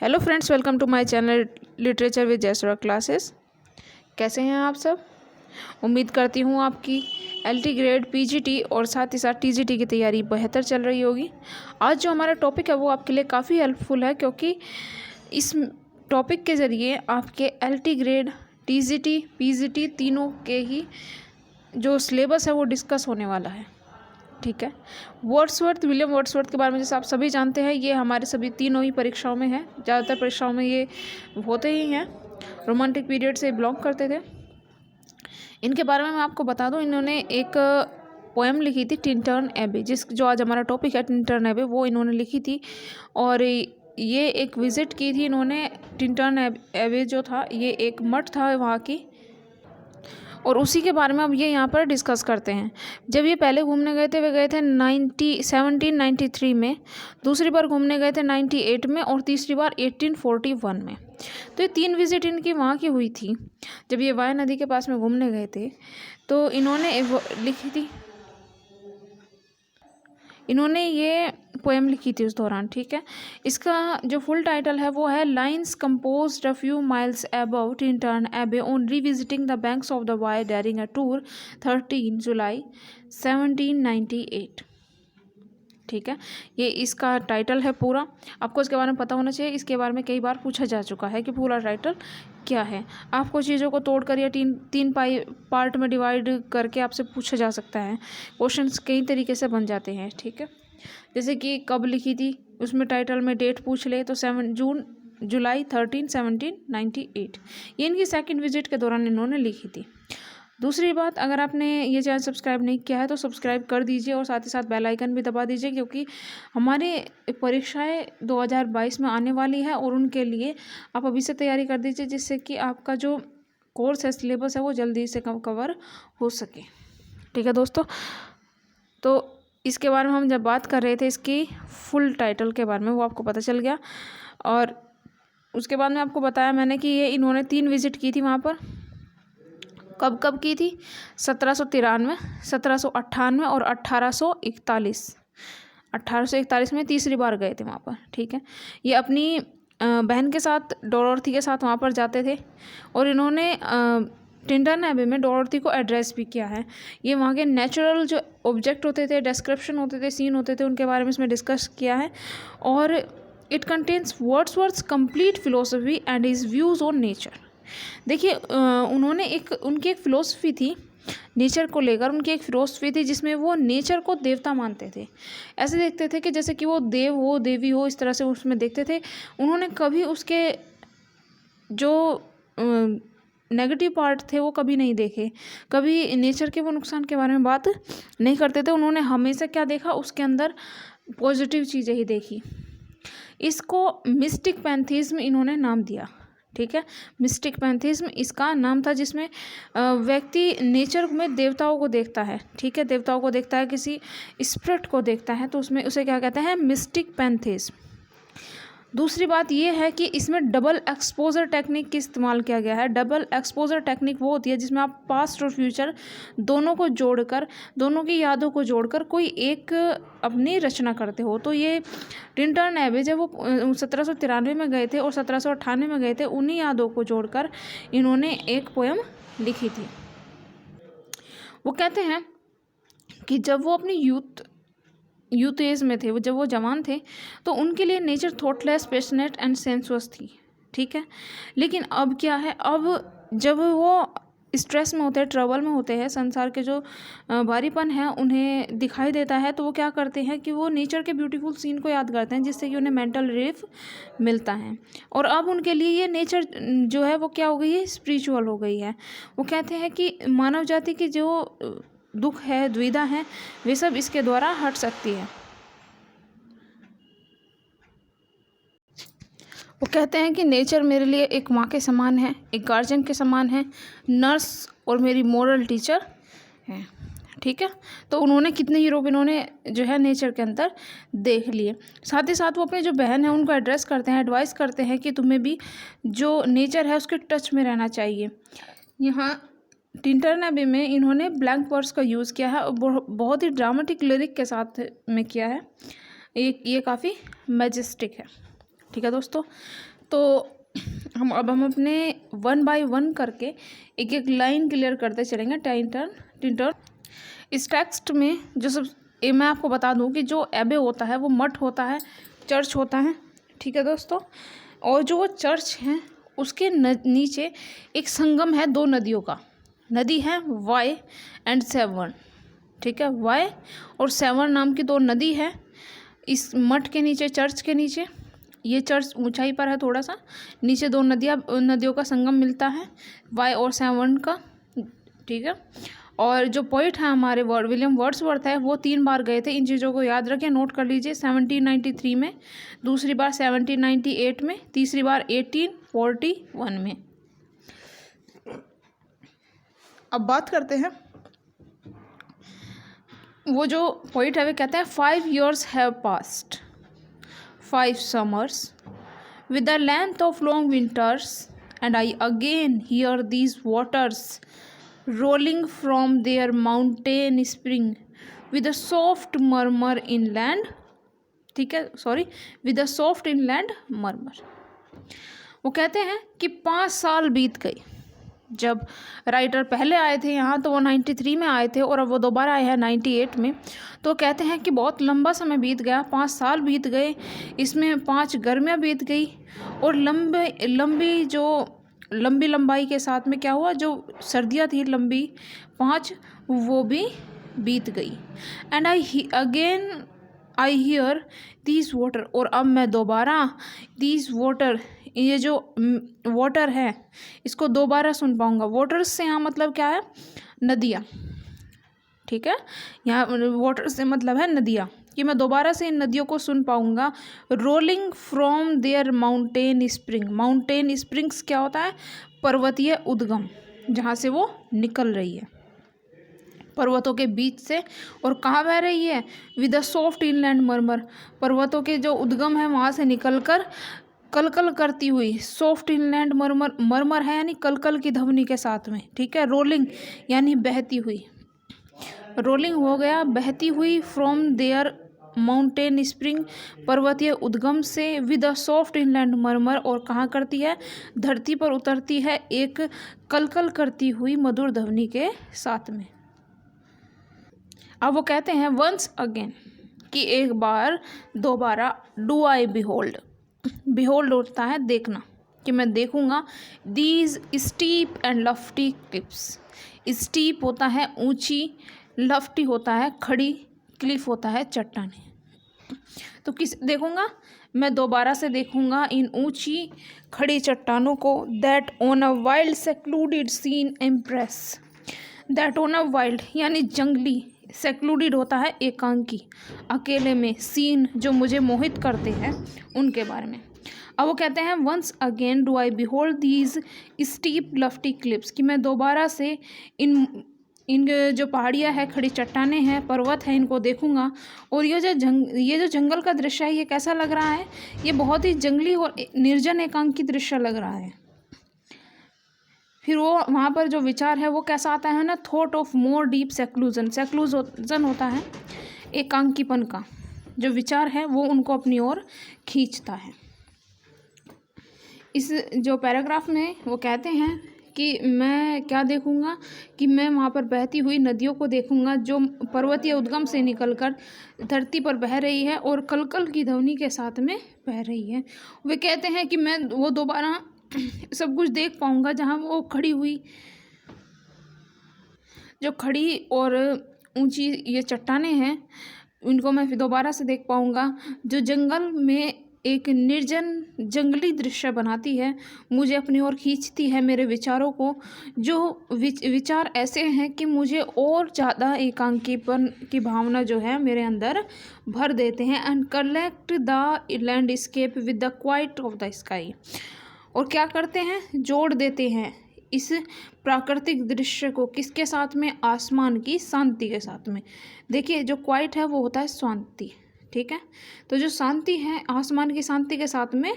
Hello friends, welcome to my channel literature with Jaysura classes. कैसे हैं आप सब? उम्मीद करती हूँ आपकी एलटी ग्रेड, पीजीटी और साथ ही साथ टीजीटी की तैयारी बेहतर चल रही होगी। आज जो हमारा टॉपिक है वो आपके लिए काफ़ी हेल्पफुल है, क्योंकि इस टॉपिक के ज़रिए आपके एलटी ग्रेड, टीजीटी, पीजीटी तीनों के ही जो सिलेबस है वो डिस्कस होने वाला है। ठीक है। वर्ड्सवर्थ, विलियम वर्ड्सवर्थ के बारे में जैसे आप सभी जानते हैं, ये हमारे सभी तीनों ही परीक्षाओं में है, ज़्यादातर परीक्षाओं में ये होते ही हैं। रोमांटिक पीरियड से बिलोंग करते थे। इनके बारे में मैं आपको बता दूं, इन्होंने एक पोएम लिखी थी, टिंटर्न एबे, जो आज हमारा टॉपिक है टिंटर्न एबे, वो इन्होंने लिखी थी। और ये एक विज़िट की थी इन्होंने। टिंटर्न एबे जो था ये एक मठ था वहाँ की, और उसी के बारे में अब ये यहाँ पर डिस्कस करते हैं। जब ये पहले घूमने गए थे, वे गए थे 1793 में, दूसरी बार घूमने गए थे 98 में, और तीसरी बार 1841 में। तो ये 3 विजिट इनकी वहाँ की हुई थी। जब ये वाया नदी के पास में घूमने गए थे तो इन्होंने लिखी थी, इन्होंने ये पोएम लिखी थी उस दौरान। ठीक है। इसका जो फुल टाइटल है वो है lines composed a few miles above Tintern Abbey on revisiting the banks of the Wye during a tour 13 July 1798। ठीक है। ये इसका टाइटल है पूरा। आपको इसके बारे में पता होना चाहिए। इसके बारे में कई बार पूछा जा चुका है कि पूरा टाइटल क्या है। आपको चीज़ों को तोड़कर या तीन पार्ट में डिवाइड करके आपसे पूछा जा सकता है। क्वेश्चंस कई तरीके से बन जाते हैं। ठीक है। जैसे कि कब लिखी थी, उसमें टाइटल में डेट पूछ ले तो 7 जुलाई 13 1798। ये इनकी सेकंड विजिट के दौरान इन्होंने लिखी थी। दूसरी बात, अगर आपने ये चैनल सब्सक्राइब नहीं किया है तो सब्सक्राइब कर दीजिए और साथ ही साथ बेल आइकन भी दबा दीजिए, क्योंकि हमारी परीक्षाएं 2022 में आने वाली है और उनके लिए आप अभी से तैयारी कर दीजिए, जिससे कि आपका जो कोर्स है, सिलेबस है, वो जल्दी से कवर हो सके। ठीक है दोस्तों, तो इसके बारे में हम जब बात कर रहे थे, इसकी फुल टाइटल के बारे में, वो आपको पता चल गया। और उसके बाद में आपको बताया मैंने कि ये इन्होंने 3 विजिट की थी वहाँ पर। कब कब की थी? 1793, 1798 और 1841। 1841 में तीसरी बार गए थे वहाँ पर। ठीक है। ये अपनी बहन के साथ, डोरोथी के साथ वहाँ पर जाते थे, और इन्होंने टिंटर्न एबे में डोरोथी को एड्रेस भी किया है। ये वहाँ के नेचुरल जो ऑब्जेक्ट होते थे, डिस्क्रिप्शन होते थे, सीन होते थे, उनके बारे में इसमें डिस्कस किया है। और it contains Wordsworth's complete philosophy and his views on nature. देखिए, उन्होंने उनकी एक फ़िलोसफी थी नेचर को लेकर। उनकी एक फ़िलोसफी थी जिसमें वो नेचर को देवता मानते थे। ऐसे देखते थे कि जैसे कि वो देव हो, देवी हो, इस तरह से उसमें देखते थे। उन्होंने कभी उसके जो नेगेटिव पार्ट थे वो कभी नहीं देखे। कभी नेचर के वो नुकसान के बारे में बात नहीं करते थे। उन्होंने हमेशा क्या देखा, उसके अंदर पॉजिटिव चीज़ें ही देखी। इसको मिस्टिक पैंथिज्म इन्होंने नाम दिया। ठीक है। मिस्टिक पैंथिज्म इसका नाम था, जिसमें व्यक्ति नेचर में देवताओं को देखता है। ठीक है। देवताओं को देखता है, किसी स्पिरिट को देखता है, तो उसमें उसे क्या कहते हैं? Mistake pantheism. दूसरी बात यह है कि इसमें डबल एक्सपोजर टेक्निक की इस्तेमाल किया गया है। डबल एक्सपोजर टेक्निक वो होती है जिसमें आप पास्ट और फ्यूचर दोनों को जोड़कर, दोनों की यादों को जोड़कर कोई एक अपनी रचना करते हो। तो ये टिंटर्न एबे जब वो 1793 में गए थे और 1798 में गए थे, उन्हीं यादों को जोड़कर इन्होंने एक पोएम लिखी थी। वो कहते हैं कि जब वो अपनी यूथ एज में थे, जब वो जवान थे, तो उनके लिए nature thoughtless, passionate and sensuous थी। ठीक है। लेकिन अब क्या है, अब जब वो स्ट्रेस में होते हैं, ट्रबल में होते हैं, संसार के जो भारीपन है उन्हें दिखाई देता है, तो वो क्या करते हैं कि वो नेचर के ब्यूटीफुल सीन को याद करते हैं, जिससे कि उन्हें मेंटल रिलीफ मिलता है। और अब उनके लिए ये नेचर जो है वो क्या हो गई है? स्पिरिचुअल हो गई है। वो कहते हैं कि मानव जाति की जो दुख है, दुविधा है, वे सब इसके द्वारा हट सकती है। वो कहते हैं कि नेचर मेरे लिए एक माँ के समान है, एक गार्जियन के समान है, नर्स और मेरी मोरल टीचर है। ठीक है। तो उन्होंने कितने हीरो इन्होंने जो है नेचर के अंदर देख लिए। साथ ही साथ वो अपने जो बहन है उनको एड्रेस करते हैं, एडवाइस करते हैं कि तुम्हें भी जो नेचर है उसके टच में रहना चाहिए। यहाँ टिंटर्न एबे में इन्होंने ब्लैंक वर्ड्स का यूज़ किया है और बहुत ही ड्रामेटिक लिरिक के साथ में किया है। ये काफ़ी मैजेस्टिक है। ठीक है दोस्तों। तो हम अपने 1 बाय 1 करके एक एक लाइन क्लियर करते चलेंगे टर्न। इस टेक्स्ट में जो सब मैं आपको बता दूं कि जो एबे होता है वो मठ होता है, चर्च होता है, ठीक है दोस्तों। और जो वो चर्च है उसके नीचे एक संगम है 2 नदियों का। नदी है वाई एंड सेवन, ठीक है। वाई और सेवन नाम की 2 नदी है इस मठ के नीचे, चर्च के नीचे। ये चर्च ऊंचाई पर है थोड़ा सा, नीचे 2 नदियों का संगम मिलता है, वाई और सेवन का, ठीक है। और जो पोइट है हमारे विलियम वर्ड्सवर्थ है, वो 3 बार गए थे। इन चीज़ों को याद रखें, नोट कर लीजिए। 1793 में, दूसरी बार 1798 में, तीसरी बार 1841 में। अब बात करते हैं, वो जो पोइट है वे कहते हैं 5 years have passed, 5 summers with the length of long winters, and I again hear these waters rolling from their mountain spring with a soft murmur inland, ठीक है, sorry, with a soft inland murmur। वो कहते हैं कि 5 साल बीत गए। जब राइटर पहले आए थे यहाँ तो वो 93 में आए थे और अब वो दोबारा आए हैं 98 में। तो कहते हैं कि बहुत लंबा समय बीत गया, 5 साल बीत गए, इसमें 5 गर्मियाँ बीत गई और लंबी लंबाई के साथ में क्या हुआ, जो सर्दियाँ थी लंबी 5 वो भी बीत गई। And I hear these water, और अब मैं दोबारा दीज वाटर, ये जो वाटर है इसको दोबारा सुन पाऊँगा। वाटर्स से यहाँ मतलब क्या है, नदियाँ, ठीक है। यहाँ वाटर से मतलब है नदियाँ, कि मैं दोबारा से इन नदियों को सुन पाऊँगा। Rolling from their mountain spring, mountain springs क्या होता है, पर्वतीय उद्गम, जहाँ से वो निकल रही है पर्वतों के बीच से। और कहाँ बह रही है, विद अ सॉफ्ट इनलैंड मरमर, पर्वतों के जो उद्गम है वहाँ से निकलकर कलकल करती हुई, सॉफ्ट इनलैंड मरमर है यानी कलकल की ध्वनि के साथ में, ठीक है। रोलिंग यानी बहती हुई, रोलिंग हो गया, बहती हुई, फ्रॉम देयर माउंटेन स्प्रिंग, पर्वतीय उद्गम से, विद अ सॉफ्ट इनलैंड मरमर, और कहाँ करती है, धरती पर उतरती है एक कलकल करती हुई मधुर ध्वनि के साथ में। अब वो कहते हैं वंस अगेन, कि एक बार दोबारा, डू आई बिहोल्ड, बिहोल्ड होता है देखना, कि मैं देखूंगा, these steep and lofty cliffs, steep होता है ऊंची, लफ्टी होता है खड़ी, क्लिफ होता है चट्टाने। तो किस देखूंगा, मैं दोबारा से देखूंगा इन ऊंची खड़ी चट्टानों को। That on a wild secluded scene impress, that on a wild यानी जंगली, सेक्लूडेड होता है एकांकी, अकेले में, सीन जो मुझे मोहित करते हैं उनके बारे में। अब वो कहते हैं once again do I behold these steep lofty cliffs, कि मैं दोबारा से इन जो पहाड़ियाँ हैं, खड़ी चट्टानें हैं, पर्वत हैं, इनको देखूंगा। और ये जो जंगल का दृश्य है ये कैसा लग रहा है, ये बहुत ही जंगली और निर्जन एकांकी दृश्य लग रहा है। फिर वो वहाँ पर जो विचार है वो कैसा आता है ना, thought of more deep seclusion, seclusion होता है एकांकीपन का, जो विचार है वो उनको अपनी ओर खींचता है। इस जो पैराग्राफ में वो कहते हैं कि मैं क्या देखूंगा, कि मैं वहाँ पर बहती हुई नदियों को देखूंगा जो पर्वतीय उद्गम से निकलकर धरती पर बह रही है और कलकल की ध्वनि के साथ में बह रही है। वे कहते हैं कि मैं वो दोबारा सब कुछ देख पाऊंगा, जहाँ वो खड़ी हुई, जो खड़ी और ऊंची ये चट्टानें हैं उनको मैं फिर दोबारा से देख पाऊंगा, जो जंगल में एक निर्जन जंगली दृश्य बनाती है, मुझे अपनी ओर खींचती है, मेरे विचारों को, जो विचार ऐसे हैं कि मुझे और ज़्यादा एकांकीपन की भावना जो है मेरे अंदर भर देते हैं। And collect the landscape with the quite of the sky, और क्या करते हैं, जोड़ देते हैं इस प्राकृतिक दृश्य को किसके साथ में, आसमान की शांति के साथ में। देखिए जो क्वाइट है वो होता है शांति, ठीक है। तो जो शांति है आसमान की शांति के साथ में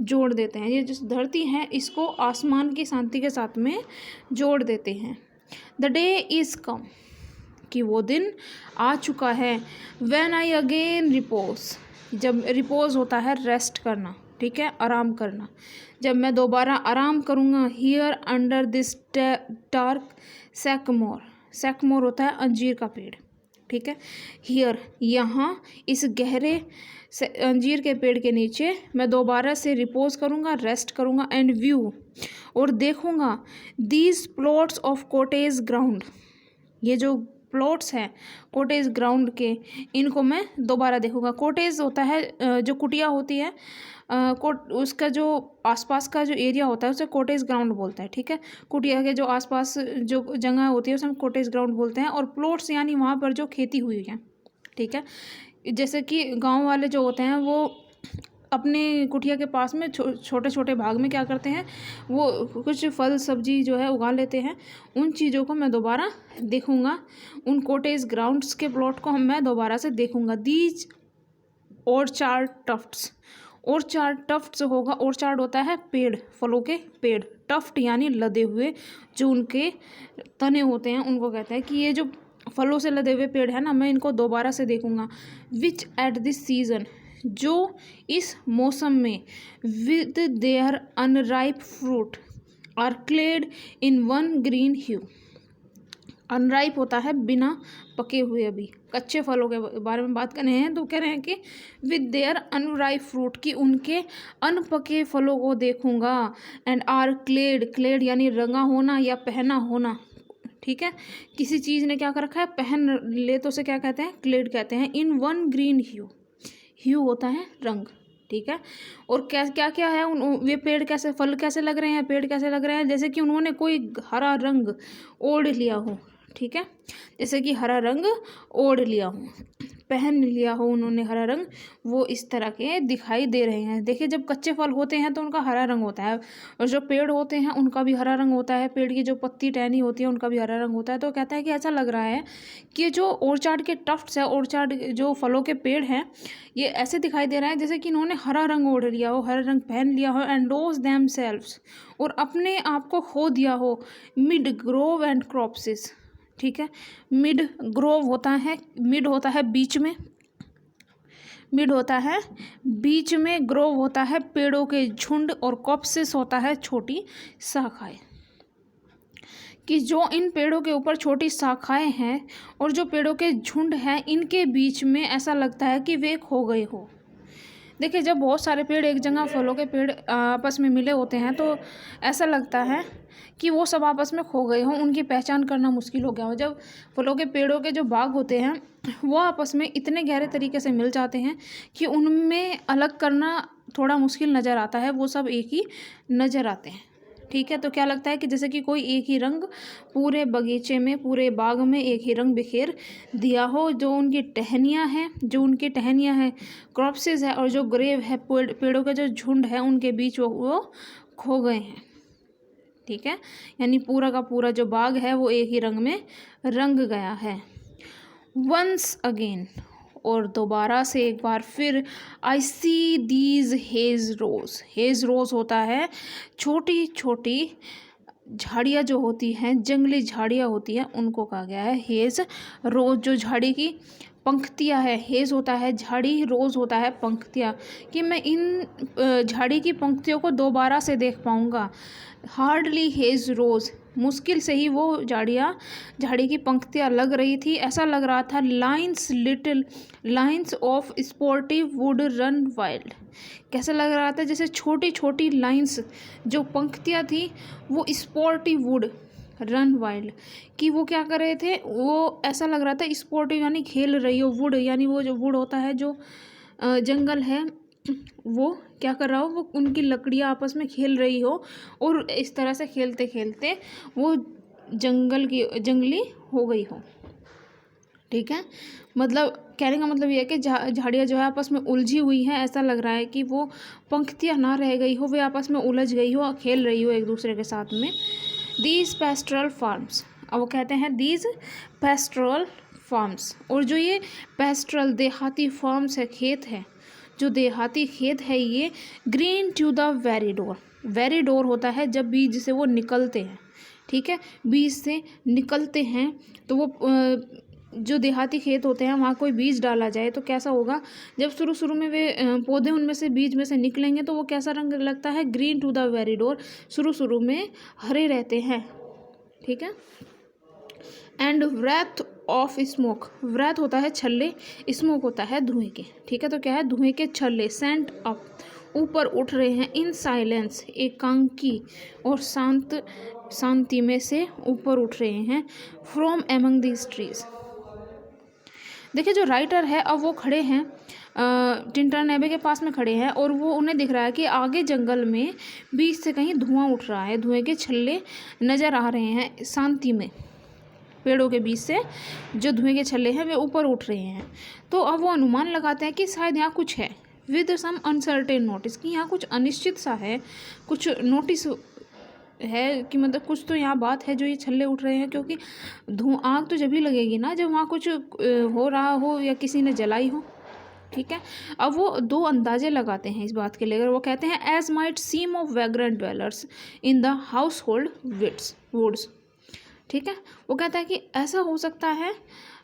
जोड़ देते हैं, ये जो धरती है इसको आसमान की शांति के साथ में जोड़ देते हैं। द डे इज़ कम, कि वो दिन आ चुका है। व्हेन आई अगेन रिपोज, जब रिपोज होता है रेस्ट करना, ठीक है, आराम करना। जब मैं दोबारा आराम करूँगा, हियर अंडर दिस डार्क सैकमोर, सैकमोर होता है अंजीर का पेड़, ठीक है। हियर यहाँ, इस गहरे अंजीर के पेड़ के नीचे मैं दोबारा से रिपोज करूँगा, रेस्ट करूँगा, एंड व्यू, और देखूँगा these plots of cottage ground, ये जो प्लॉट्स हैं कॉटेज ग्राउंड के, इनको मैं दोबारा देखूँगा। कॉटेज होता है जो कुटिया होती है, उसका जो आसपास का जो एरिया होता है उसे कॉटेज ग्राउंड बोलते हैं, ठीक है। कुटिया के जो आसपास जो जगह होती है उसे हम कॉटेज ग्राउंड बोलते हैं। और प्लॉट्स यानी वहाँ पर जो खेती हुई है, ठीक है। जैसे कि गांव वाले जो होते हैं वो अपने कुटिया के पास में छोटे छोटे भाग में क्या करते हैं, वो कुछ फल सब्जी जो है उगा लेते हैं। उन चीज़ों को मैं दोबारा देखूँगा, उन कॉटेज ग्राउंड्स के प्लॉट को मैं दोबारा से देखूँगा। These orchard Tufts, orchard Tufts होगा, ऑर्चार्ड होता है पेड़, फलों के पेड़, टफ्ट यानी लदे हुए, जो उनके तने होते हैं उनको कहते हैं कि ये जो फलों से लदे हुए पेड़ है ना, मैं इनको दोबारा से देखूँगा। विच एट दिस सीज़न, जो इस मौसम में, with their unripe fruit are clad in one green hue, unripe होता है बिना पके हुए, अभी कच्चे फलों के बारे में बात कर रहे हैं, तो कह रहे हैं कि विद देयर अनराइप फ्रूट, की उनके अनपके फलों को देखूंगा, एंड आर क्लेड, क्लेड यानी रंगा होना या पहना होना, ठीक है। किसी चीज़ ने क्या कर रखा है, पहन ले, तो उसे क्या कहते हैं, क्लेड कहते हैं। इन वन ग्रीन ह्यू, ह्यू होता है रंग, ठीक है। और क्या क्या क्या है वे पेड़ कैसे, फल कैसे लग रहे हैं, पेड़ कैसे लग रहे हैं, जैसे कि उन्होंने कोई हरा रंग ओढ़ लिया हो, ठीक है। जैसे कि हरा रंग ओढ़ लिया हो, पहन लिया हो उन्होंने हरा रंग, वो इस तरह के दिखाई दे रहे हैं। देखिए, जब कच्चे फल होते हैं तो उनका हरा रंग होता है, और जो पेड़ होते हैं उनका भी हरा रंग होता है, पेड़ की जो पत्ती टहनी होती है उनका भी हरा रंग होता है। तो कहता है कि ऐसा लग रहा है कि जो ऑर्चार्ड के टफ्ट्स है, ऑर्चार्ड जो फलों के पेड़ हैं, ये ऐसे दिखाई दे रहा है जैसे कि इन्होंने हरा रंग ओढ़ लिया हो, हरा रंग पहन लिया हो, एंड लॉस देम सेल्व्स, और अपने आप को खो दिया हो, मिड ग्रोव एंड क्रॉप्सिस, ठीक है। मिड ग्रोव होता है, मिड होता है बीच में, मिड होता है बीच में, ग्रोव होता है पेड़ों के झुंड, और कॉप्सिस होता है छोटी शाखाएं, कि जो इन पेड़ों के ऊपर छोटी शाखाएं हैं और जो पेड़ों के झुंड हैं, इनके बीच में ऐसा लगता है कि वे खो गए हो। देखिए, जब बहुत सारे पेड़ एक जगह, फलों के पेड़ आपस में मिले होते हैं, तो ऐसा लगता है कि वो सब आपस में खो गए हों, उनकी पहचान करना मुश्किल हो गया हो। जब फलों के पेड़ों के जो बाग होते हैं वो आपस में इतने गहरे तरीके से मिल जाते हैं कि उनमें अलग करना थोड़ा मुश्किल नज़र आता है, वो सब एक ही नज़र आते हैं, ठीक है। तो क्या लगता है कि जैसे कि कोई एक ही रंग पूरे बगीचे में, पूरे बाग में एक ही रंग बिखेर दिया हो। जो उनकी टहनियाँ हैं, जो उनकी टहनियाँ हैं क्रॉप्सिस है, और जो ग्रेव है, पेड़ों के जो झुंड है उनके बीच वो खो गए हैं, ठीक है। यानी पूरा का पूरा जो बाग है वो एक ही रंग में रंग गया है। वंस अगेन, और दोबारा से एक बार फिर, I see these hedgerows, hedgerows होता है छोटी छोटी झाड़ियाँ जो होती हैं, जंगली झाड़ियाँ होती हैं, उनको कहा गया है हेज रोज। जो झाड़ी की पंक्तियाँ है, हेज होता है झाड़ी, रोज होता है पंक्तियाँ, कि मैं इन झाड़ी की पंक्तियों को दोबारा से देख पाऊँगा। हार्डली हेज रोज, मुश्किल से ही वो झाड़ी की पंक्तियाँ लग रही थी, ऐसा लग रहा था। Lines, little lines of sportive would run wild, कैसा लग रहा था, जैसे छोटी छोटी लाइन्स, जो पंक्तियाँ थी वो स्पोर्टिव वुड रन वाइल्ड, कि वो क्या कर रहे थे, वो ऐसा लग रहा था स्पोर्टिव यानी खेल रही हो, वुड यानी वो जो वुड होता है, जो जंगल है, वो क्या कर रहा हो, वो उनकी लकड़ियाँ आपस में खेल रही हो, और इस तरह से खेलते खेलते वो जंगली हो गई हो, ठीक है। मतलब कहने का मतलब ये है कि झाड़ियाँ जो है आपस में उलझी हुई हैं, ऐसा लग रहा है कि वो पंक्तियाँ ना रह गई हो, वे आपस में उलझ गई हो, खेल रही हो एक दूसरे के साथ में। दीज पेस्ट्रल फार्म्स, अब वो कहते हैं दीज पेस्ट्रल फार्म्स, और जो ये पेस्ट्रल देहाती फार्म्स है, खेत है, जो देहाती खेत है, ये green to the very door, very door होता है जब बीज से वो निकलते हैं, ठीक है। बीज से निकलते हैं तो वो जो देहाती खेत होते हैं वहाँ कोई बीज डाला जाए तो कैसा होगा, जब शुरू शुरू में वे पौधे उनमें से बीज में से निकलेंगे तो वो कैसा रंग लगता है, green to the very door, शुरू शुरू में हरे रहते हैं, ठीक है। And wreath of smoke, wreath होता है छल्ले, स्मोक होता है धुएं के, ठीक है। तो क्या है, धुएं के छल्ले, सेंट अप, ऊपर उठ रहे हैं, इन साइलेंस, एकांकी और शांति में से ऊपर उठ रहे हैं, फ्रॉम एमंग दीज ट्रीज। देखिए जो राइटर है अब वो खड़े हैं टिंटन एबे के पास में खड़े हैं और वो उन्हें दिख रहा है कि आगे जंगल में बीच से कहीं धुआं उठ रहा है, धुएं के छल्ले नज़र आ रहे हैं, शांति में पेड़ों के बीच से जो धुएं के छल्ले हैं वे ऊपर उठ रहे हैं। तो अब वो अनुमान लगाते हैं कि शायद यहाँ कुछ है, विद सम अनसर्टेन नोटिस, कि यहाँ कुछ अनिश्चित सा है, कुछ नोटिस है कि मतलब कुछ तो यहाँ बात है जो ये छल्ले उठ रहे हैं, क्योंकि आग तो जब ही लगेगी ना जब वहाँ कुछ हो रहा हो या किसी ने जलाई हो, ठीक है। अब वो दो अंदाजे लगाते हैं इस बात के लेकर, वो कहते हैं as might seem of vagrant dwellers in the household woods, ठीक है। वो कहता है कि ऐसा हो सकता है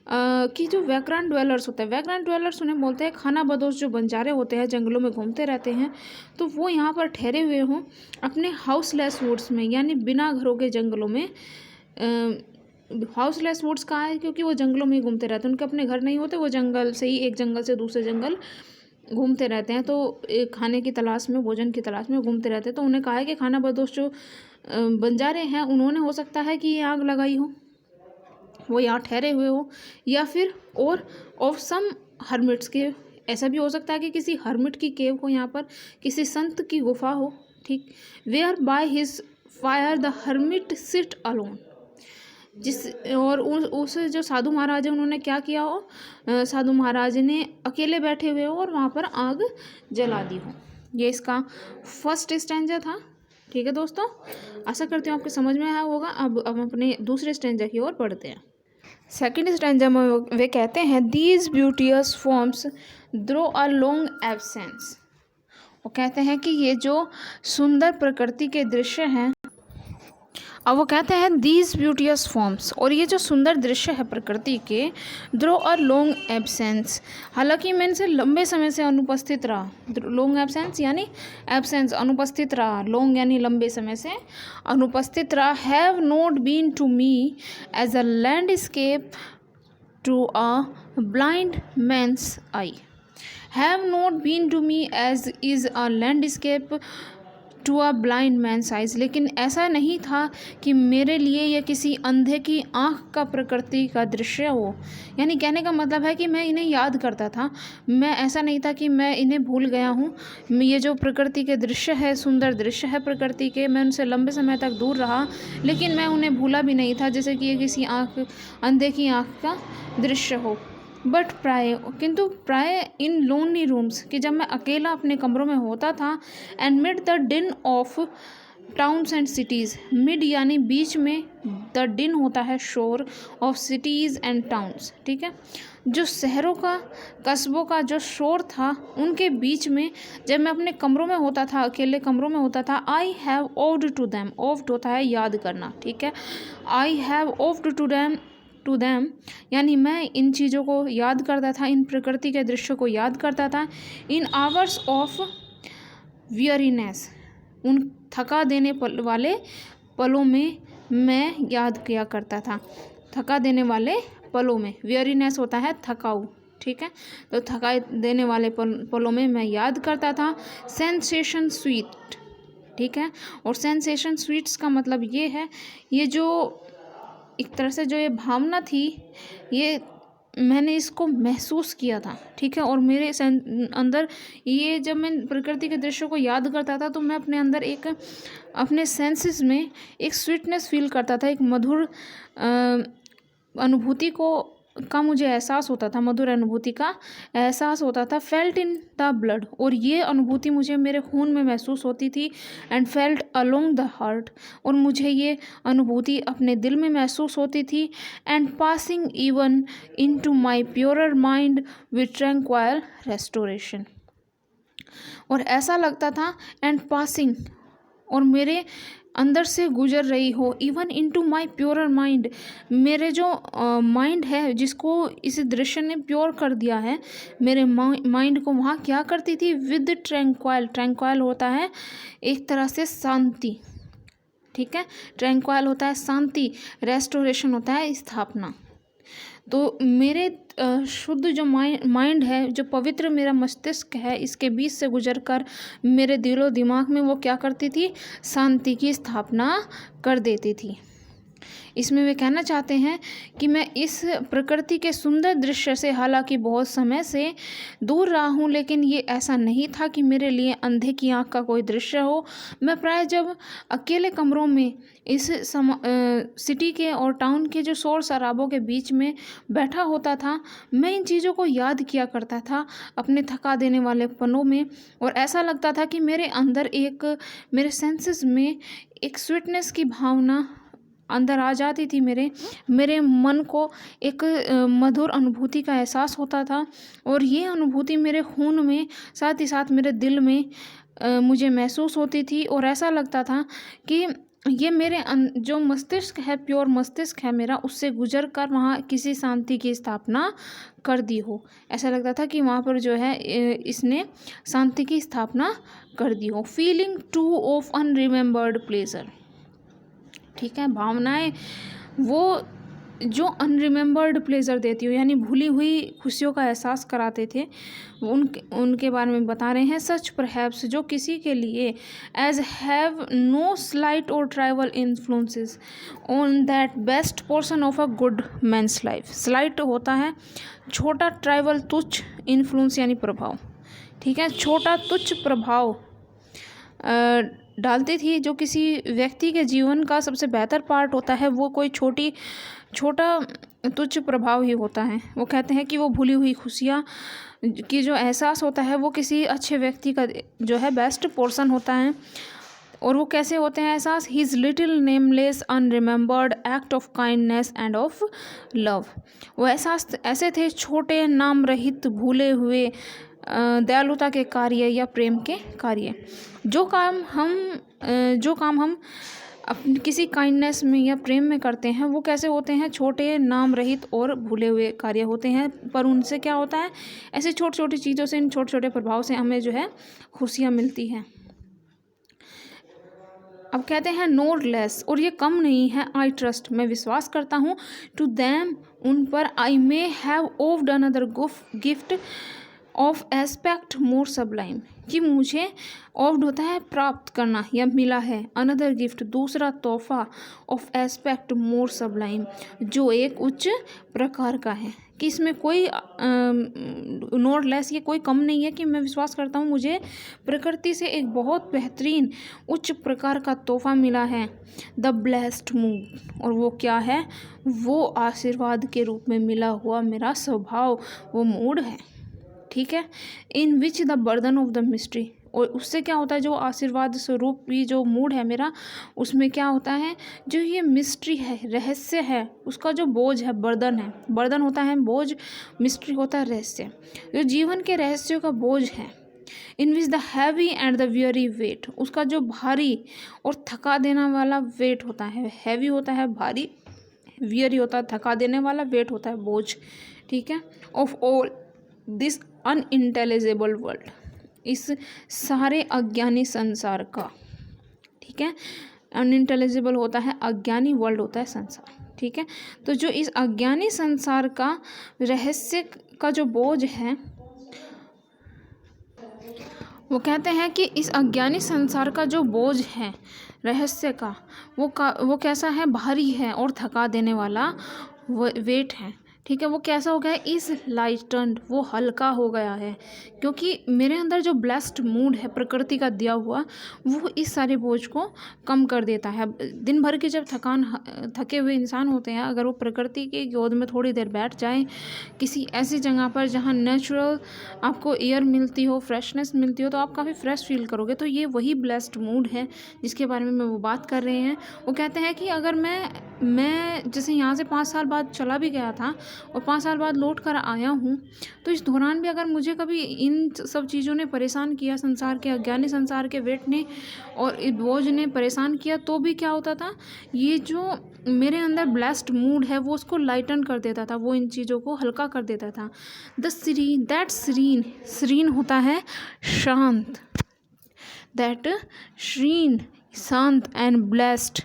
कि जो वैग्रेंट ड्वेलर्स होते हैं, वैग्रेंट ड्वेलर्स उन्हें बोलते हैं खाना बदोश जो बंजारे होते हैं, जंगलों में घूमते रहते हैं, तो वो यहाँ पर ठहरे हुए हों अपने हाउसलेस वुड्स में, यानी बिना घरों के जंगलों में। हाउसलेस वुड्स कहाँ है, क्योंकि वो जंगलों में ही घूमते रहते हैं, उनके अपने घर नहीं होते, वो जंगल से ही एक जंगल से दूसरे जंगल घूमते रहते हैं, तो खाने की तलाश में, भोजन की तलाश में घूमते रहते हैं। तो उन्हें कहा है कि खाना बदोश जो बंजारे हैं उन्होंने हो सकता है कि ये आग लगाई हो, वो यहाँ ठहरे हुए हो, या फिर और ऑफ सम हर्मिट्स के, ऐसा भी हो सकता है कि किसी हर्मिट की केव हो, यहाँ पर किसी संत की गुफा हो, ठीक। Where by his fire the hermit sit alone, जिस और उस जो साधु महाराज है उन्होंने क्या किया हो, साधु महाराज ने अकेले बैठे हुए हो और वहाँ पर आग जला दी हो। ये इसका फर्स्ट स्टैंजा था, ठीक है दोस्तों। आशा करती हूँ आपको समझ में आया होगा। अब हम अपने दूसरे स्टैंजा की ओर बढ़ते हैं। सेकेंड स्टैंजा में वे कहते हैं these ब्यूटियस forms draw a long absence, वो कहते हैं कि ये जो सुंदर प्रकृति के दृश्य हैं, अब वो कहते हैं दीज ब्यूटियस फॉर्म्स, और ये जो सुंदर दृश्य है प्रकृति के, द्रो अ लॉन्ग एब्सेंस, हालांकि मैं इनसे लंबे समय से अनुपस्थित रहा, लॉन्ग एब्सेंस यानी एब्सेंस अनुपस्थित रहा, लॉन्ग यानी लंबे समय से अनुपस्थित रहा, have not been to me as a landscape to a blind man's eye, have not been to me as is a landscape to a blind man size, लेकिन ऐसा नहीं था कि मेरे लिए यह किसी अंधे की आँख का प्रकृति का दृश्य हो। यानी कहने का मतलब है कि मैं इन्हें याद करता था, मैं ऐसा नहीं था कि मैं इन्हें भूल गया हूँ। ये जो प्रकृति के दृश्य है, सुंदर दृश्य है प्रकृति के, मैं उनसे लंबे समय तक दूर रहा, लेकिन मैं उन्हें भूला भी नहीं था, जैसे कि ये किसी अंधे की आँख का दृश्य हो। बट किंतु प्राय इन लोनली रूम्स, कि जब मैं अकेला अपने कमरों में होता था, एंड मिड द डिन of towns and cities, mid यानी बीच में, द डिन होता है शोर, ऑफ सिटीज़ एंड टाउन्स, ठीक है, जो शहरों का, कस्बों का जो शोर था उनके बीच में जब मैं अपने कमरों में होता था, अकेले कमरों में होता था, आई हैव ओव्ड टू दैम, ओव्ड होता है याद करना, ठीक है, आई हैव ओव्ड टू दैम यानी मैं इन चीज़ों को याद करता था, इन प्रकृति के दृश्यों को याद करता था, इन आवर्स ऑफ वियरीनेस, उन थका देने वाले पलों में मैं याद किया करता था, थका देने वाले पलों में, वियरीनेस होता है थकाऊ, ठीक है, तो थका देने वाले पलों में मैं याद करता था, सेंसेशन स्वीट, ठीक है, और सेंसेशन स्वीट्स का मतलब ये है, ये जो एक तरह से जो ये भावना थी, ये मैंने इसको महसूस किया था, ठीक है, और मेरे अंदर ये, जब मैं प्रकृति के दृश्यों को याद करता था तो मैं अपने अंदर एक, अपने सेंसेस में एक स्वीटनेस फील करता था, एक मधुर अनुभूति का मुझे एहसास होता था, मधुर अनुभूति का एहसास होता था, फेल्ट इन द ब्लड, और ये अनुभूति मुझे मेरे खून में महसूस होती थी, and felt along the heart, और मुझे ये अनुभूति अपने दिल में महसूस होती थी, and passing even into my purer mind with tranquil restoration, और ऐसा लगता था, एंड पासिंग, और मेरे अंदर से गुजर रही हो, even into my purer mind, मेरे जो माइंड है जिसको इस दृश्य ने प्योर कर दिया है, मेरे माइंड को वहाँ क्या करती थी, विद ट्रैंक्वाइल, ट्रैंक्वाइल होता है एक तरह से शांति, ठीक है, ट्रैंक्वाइल होता है शांति, रेस्टोरेशन होता है स्थापना। तो मेरे शुद्ध जो माइंड है, जो पवित्र मेरा मस्तिष्क है, इसके बीच से गुजरकर मेरे दिलो दिमाग में वो क्या करती थी, शांति की स्थापना कर देती थी। इसमें वे कहना चाहते हैं कि मैं इस प्रकृति के सुंदर दृश्य से हालांकि बहुत समय से दूर रहा हूँ, लेकिन ये ऐसा नहीं था कि मेरे लिए अंधे की आँख का कोई दृश्य हो। मैं प्राय जब अकेले कमरों में इस सिटी के और टाउन के जो शोर शराबों के बीच में बैठा होता था, मैं इन चीज़ों को याद किया करता था अपने थका देने वाले पलों में, और ऐसा लगता था कि मेरे अंदर मेरे सेंसेस में एक स्वीटनेस की भावना अंदर आ जाती थी, मेरे मन को एक मधुर अनुभूति का एहसास होता था, और ये अनुभूति मेरे खून में साथ ही साथ मेरे दिल में मुझे महसूस होती थी, और ऐसा लगता था कि ये मेरे जो मस्तिष्क है, प्योर मस्तिष्क है मेरा, उससे गुजर कर वहाँ किसी शांति की स्थापना कर दी हो। ऐसा लगता था कि वहाँ पर जो है इसने शांति की स्थापना कर दी हो। फीलिंग टू ऑफ अनरिमेम्बर्ड प्लेजर, ठीक है, भावनाएं वो जो अनरिमेम्बर्ड प्लेजर देती हो, यानी भूली हुई खुशियों का एहसास कराते थे, उनके बारे में बता रहे हैं। सच परहैप्स, जो किसी के लिए एज हैव नो स्लाइट और trivial influences on that best portion of a good man's life. Slight होता है छोटा, ट्राइवल तुच्छ, इन्फ्लुएंस यानी प्रभाव, ठीक है, छोटा तुच्छ प्रभाव डालती थी। जो किसी व्यक्ति के जीवन का सबसे बेहतर पार्ट होता है, वो कोई छोटा तुच्छ प्रभाव ही होता है। वो कहते हैं कि वो भूली हुई खुशियाँ की जो एहसास होता है, वो किसी अच्छे व्यक्ति का जो है बेस्ट पोर्शन होता है। और वो कैसे होते हैं एहसास, his little nameless unremembered act of kindness and of love. वो एहसास ऐसे थे, छोटे नाम रहित भूले हुए दयालुता के कार्य या प्रेम के कार्य। जो काम हम अपने किसी काइंडनेस में या प्रेम में करते हैं, वो कैसे होते हैं, छोटे नाम रहित और भूले हुए कार्य होते हैं, पर उनसे क्या होता है, ऐसी छोटी छोटी चीज़ों से, इन छोटे छोटे प्रभाव से हमें जो है खुशियाँ मिलती हैं। अब कहते हैं नोर लेस, और ये कम नहीं है, आई ट्रस्ट, मैं विश्वास करता हूँ, टू दैम, उन पर, I may have owed another gift of aspect more sublime, कि मुझे ऑफ्ड होता है प्राप्त करना या मिला है, अनदर गिफ्ट दूसरा तोहफा, ऑफ एस्पेक्ट मोर सबलाइम, जो एक उच्च प्रकार का है। कि इसमें कोई नोट लेस, ये कोई कम नहीं है, कि मैं विश्वास करता हूँ मुझे प्रकृति से एक बहुत बेहतरीन उच्च प्रकार का तोहफा मिला है, द ब्लेस्ड मूड। और वो क्या है, वो आशीर्वाद के रूप में मिला हुआ मेरा स्वभाव, वो मूड है, ठीक है, in which the burden of the mystery. और उससे क्या होता है, जो आशीर्वाद स्वरूप भी जो मूड है मेरा, उसमें क्या होता है, जो ये मिस्ट्री है, रहस्य है, उसका जो बोझ है, बर्डन होता है बोझ, मिस्ट्री होता है रहस्य, जो जीवन के रहस्यों का बोझ है। In which the heavy and the weary weight, उसका जो भारी और थका देने वाला वेट होता है, हैवी होता है भारी, वियरी होता है थका देने वाला, वेट होता है बोझ, ठीक है, of all this unintelligible world, इस सारे अज्ञानी संसार का, ठीक है, अनइंटेलिजिबल होता है अज्ञानी, वर्ल्ड होता है संसार, ठीक है। तो जो इस अज्ञानी संसार का रहस्य का जो बोझ है, वो कहते हैं कि इस अज्ञानी संसार का जो बोझ है रहस्य का, वो कैसा है, भारी है और थका देने वाला वेट है, ठीक है। वो कैसा हो गया है, इस लाइटन्ड, वो हल्का हो गया है, क्योंकि मेरे अंदर जो ब्लेस्ड मूड है प्रकृति का दिया हुआ, वो इस सारे बोझ को कम कर देता है। दिन भर की जब थके हुए इंसान होते हैं, अगर वो प्रकृति की गोद में थोड़ी देर बैठ जाए, किसी ऐसी जगह पर जहाँ नेचुरल आपको एयर मिलती हो, फ्रेशनेस मिलती हो, तो आप काफ़ी फ्रेश फील करोगे। तो ये वही ब्लेस्ड मूड है जिसके बारे में वो बात कर रहे हैं। वो कहते हैं कि अगर मैं जैसे यहाँ से 5 साल बाद चला भी गया था, और 5 साल बाद लौट कर आया हूँ, तो इस दौरान भी अगर मुझे कभी इन सब चीज़ों ने परेशान किया, संसार के अज्ञानी संसार के वेट ने और इस बोझ ने परेशान किया, तो भी क्या होता था, ये जो मेरे अंदर ब्लेस्ड मूड है वो उसको लाइटन कर देता था, वो इन चीज़ों को हल्का कर देता था। The serene, that serene, serene होता है शांत, दैट श्रीन, शांत एंड ब्लेस्ड,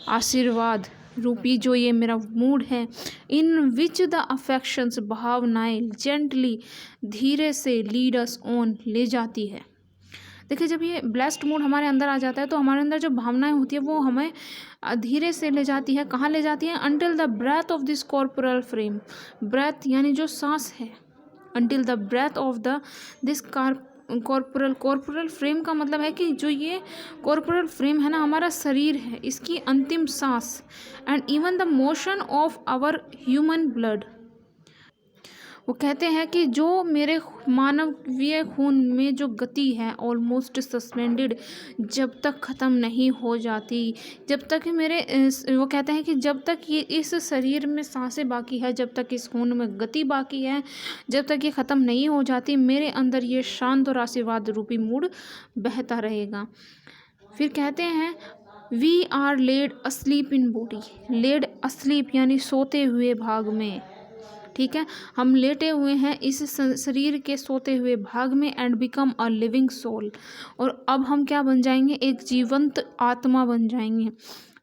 आशीर्वाद रूपी जो ये मेरा मूड है, इन विच द अफेक्शंस, भावनाएं, जेंटली, धीरे से, लीड अस ऑन, ले जाती है। देखिए, जब ये ब्लेस्ड मूड हमारे अंदर आ जाता है तो हमारे अंदर जो भावनाएं होती है वो हमें धीरे से ले जाती है। कहाँ ले जाती है? Until the breath of this corporal frame, breath यानी जो सांस है, until the breath of the this corporal frame का मतलब है कि जो ये कॉर्पोरल फ्रेम है ना, हमारा शरीर है, इसकी अंतिम सांस, and even the motion of our human blood. वो कहते हैं कि जो मेरे मानवीय खून में जो गति है ऑलमोस्ट सस्पेंडेड, जब तक ख़त्म नहीं हो जाती, जब तक मेरे वो कहते हैं कि जब तक ये इस शरीर में सांसें बाकी है, जब तक इस खून में गति बाकी है, जब तक ये ख़त्म नहीं हो जाती, मेरे अंदर ये शांत और आशीर्वाद रूपी मूड बहता रहेगा। फिर कहते हैं we are laid asleep in body, laid asleep यानी सोते हुए भाग में, ठीक है, हम लेटे हुए हैं इस शरीर के सोते हुए भाग में, and become a living soul, और अब हम क्या बन जाएंगे? एक जीवंत आत्मा बन जाएंगे।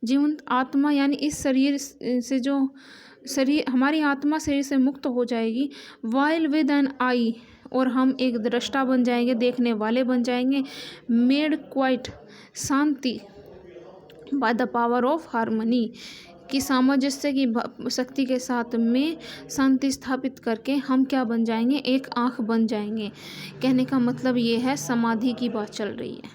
जीवंत आत्मा यानी इस शरीर से जो शरीर, हमारी आत्मा शरीर से मुक्त हो जाएगी, वाइल विद एन आई, और हम एक दृष्टा बन जाएंगे, देखने वाले बन जाएंगे, made quite, Shanti, by the power of harmony, की सामंजस्य की शक्ति के साथ में शांति स्थापित करके हम क्या बन जाएंगे? एक आँख बन जाएंगे। कहने का मतलब ये है, समाधि की बात चल रही है।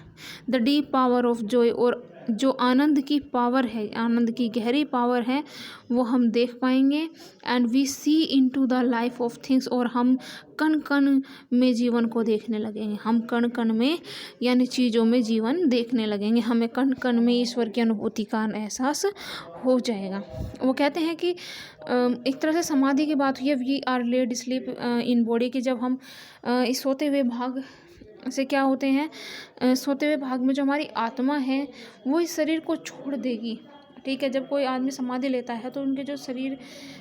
The deep power of Joy, और जो आनंद की पावर है, आनंद की गहरी पावर है, वो हम देख पाएंगे। And we see into the life of things, और हम कण कण में जीवन को देखने लगेंगे। हम कण कण में यानी चीज़ों में जीवन देखने लगेंगे, हमें कण कण में ईश्वर की अनुभूति का एहसास हो जाएगा। वो कहते हैं कि एक तरह से समाधि की बात हुई है, we are laid sleep in body, कि जब हम इस सोते हुए भाग से क्या होते हैं, सोते हुए भाग में जो हमारी आत्मा है वो इस शरीर को छोड़ देगी, ठीक है। जब कोई आदमी समाधि लेता है तो उनके जो शरीर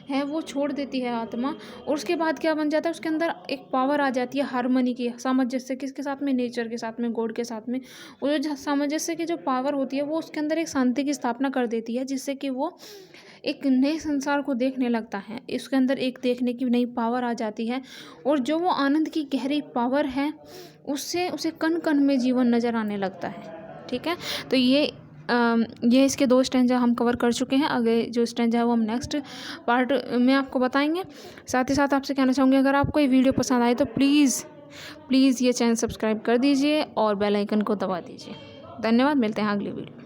है वो छोड़ देती है आत्मा, और उसके बाद क्या बन जाता है, उसके अंदर एक पावर आ जाती है हार्मनी की, सामंजस्य किसके साथ में? नेचर के साथ में, गॉड के साथ में। और जो सामंजस्य की जो पावर होती है वो उसके अंदर एक शांति की स्थापना कर देती है, जिससे कि वो एक नए संसार को देखने लगता है, इसके अंदर एक देखने की नई पावर आ जाती है, और जो वो आनंद की गहरी पावर है उससे उसे कण कण में जीवन नज़र आने लगता है, ठीक है। तो ये इसके 2 स्टैंजा हम कवर कर चुके हैं। आगे जो स्टैंजा है वो हम नेक्स्ट पार्ट में आपको बताएंगे। साथ ही साथ आपसे कहना चाहूँगी, अगर आपको ये वीडियो पसंद आए तो प्लीज़ ये चैनल सब्सक्राइब कर दीजिए और बेल आइकन को दबा दीजिए। धन्यवाद, मिलते हैं अगली वीडियो।